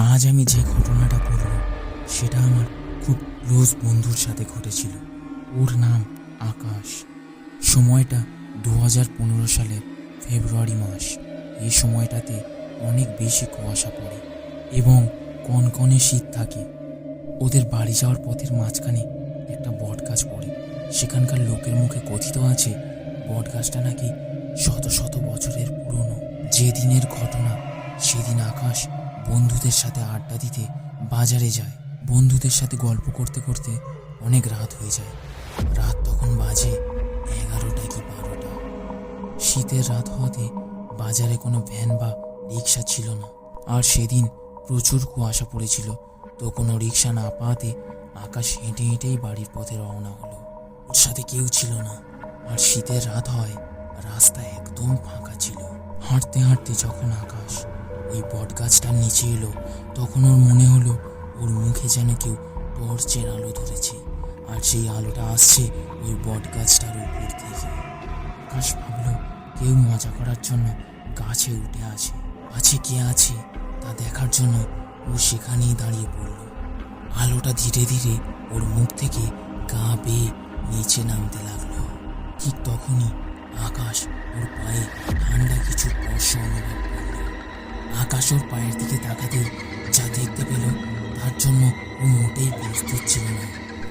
আজ আমি যে ঘটনাটা বলব সেটা আমার খুব ক্লোজ বন্ধুর সাথে ঘটেছিল। ওর নাম আকাশ। সময়টা 2015 সালের ফেব্রুয়ারি মাস। এই সময়টাতে অনেক বেশি কুয়াশা পড়ে এবং কনকনে শীত থাকে। ওদের বাড়ি যাওয়ার পথের মাঝখানে একটা বট গাছ পড়ে। সেখানকার লোকের মুখে কথিত আছে বট গাছটা নাকি শত শত বছরের পুরনো। যেদিনের ঘটনা সেদিন আকাশ বন্ধুদের সাথে আড্ডা দিতে বাজারে যায়। বন্ধুদের সাথে গল্প করতে করতে অনেক রাত হয়ে যায়। রাত তখন বাজে 11টা কি 12টা। শীতের রাত হওয়াতে বাজারে কোনো ভ্যান বা রিক্সা ছিল না। আর সেদিন প্রচুর কুয়াশা পড়েছিল, তো কোনো রিক্সা না পাওয়াতে আকাশ হেঁটে হেঁটেই বাড়ির পথে রওনা হলো। ওর সাথে কেউ ছিল না, আর শীতের রাত হয় রাস্তা একদম ফাঁকা ছিল। হাঁটতে হাঁটতে যখন আকাশ ওই বট গাছটার নিচে এলো, তখন ওর মনে হলো ওর মুখে যেন কেউ টর্চের আলো ধরেছে, আর সেই আলোটা আসছে ওই বট গাছটার উপর থেকে। আকাশ ভাবলো কেউ মজা করার জন্য গাছে উঠে আছে কে আছে তা দেখার জন্য ও সেখানেই দাঁড়িয়ে পড়ল। আলোটা ধীরে ধীরে ওর মুখ থেকে গা বেয়ে নিচে নামতে লাগলো। ঠিক তখনই আকাশ ওর পায়ে ঠান্ডা কিছু স্পর্শ অনুভব করল। আকাশ ওর পায়ের দিকে তাকাতেই যা দেখতে পেল তার জন্য ও মোটেই প্রস্তুত ছিল না।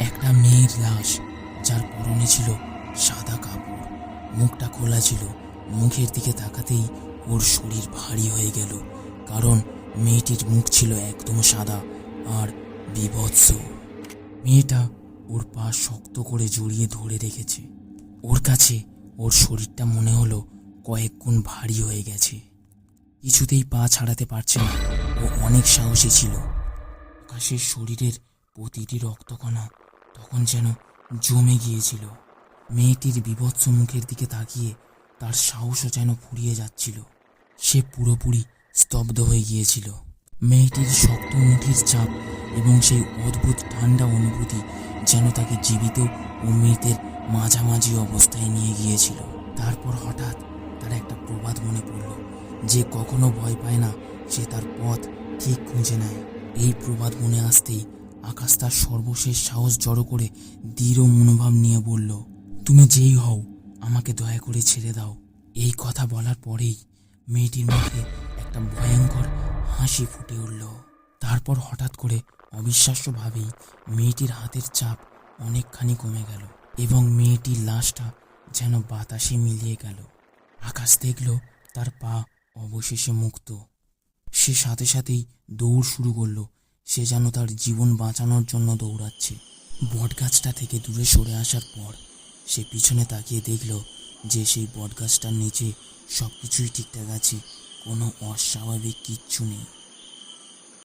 একটা মেয়ের লাশ, যার পরনে ছিল সাদা কাপড়, মুখটা খোলা ছিল। মুখের দিকে তাকাতেই ওর শরীর ভারী হয়ে গেল, কারণ মেয়েটির মুখ ছিল একদম সাদা আর বীভৎস। মেয়েটা ওর পা শক্ত করে জড়িয়ে ধরে রেখেছে। ওর কাছে ওর শরীরটা মনে হলো কয়েক গুণ ভারী হয়ে গেছে। কিছুতেই পা ছাড়াতে পারছে না। ও অনেক সাহসী ছিল। আকাশের শরীরের প্রতিটি রক্তকণা তখন যেন জমে গিয়েছিল। মেয়েটির বীভৎস মুখের দিকে তাকিয়ে তার সাহসও যেন ফুরিয়ে যাচ্ছিল। সে পুরোপুরি স্তব্ধ হয়ে গিয়েছিল। মেয়েটির শক্ত মুঠির চাপ এবং সেই অদ্ভুত ঠান্ডা অনুভূতি যেন তাকে জীবিত ও মৃতের মাঝামাঝি অবস্থায় নিয়ে গিয়েছিল। তারপর হঠাৎ তার একটা প্রবাদ মনে পড়ল, যে কখনো ভয় পায় না সে তার পথ ঠিক খুঁজে নেয়। এই প্রবাদ মনে আসতেই আকাশ তার সর্বশেষ সাহস জড়ো করে দৃঢ় মনোভাব নিয়ে বলল, তুমি যেই হও আমাকে দয়া করে ছেড়ে দাও। এই কথা বলার পরেই মেয়েটির মুখে একটা ভয়ঙ্কর হাসি ফুটে উঠল। তারপর হঠাৎ করে অবিশ্বাস্যভাবেই মেয়েটির হাতের চাপ অনেকখানি কমে গেল এবং মেয়েটির লাশটা যেন বাতাসে মিলিয়ে গেল। আকাশ দেখল তার পা অবশেষে মুক্ত। সে সাথে সাথেই দৌড় শুরু করলো। সে যেন তার জীবন বাঁচানোর জন্য দৌড়াচ্ছে। বটগাছটা থেকে দূরে সরে আসার পর সে পিছনে তাকিয়ে দেখল যে সেই বটগাছটার নিচে সবকিছুই ঠিকঠাক আছে, কোনো অস্বাভাবিক কিচ্ছু নেই।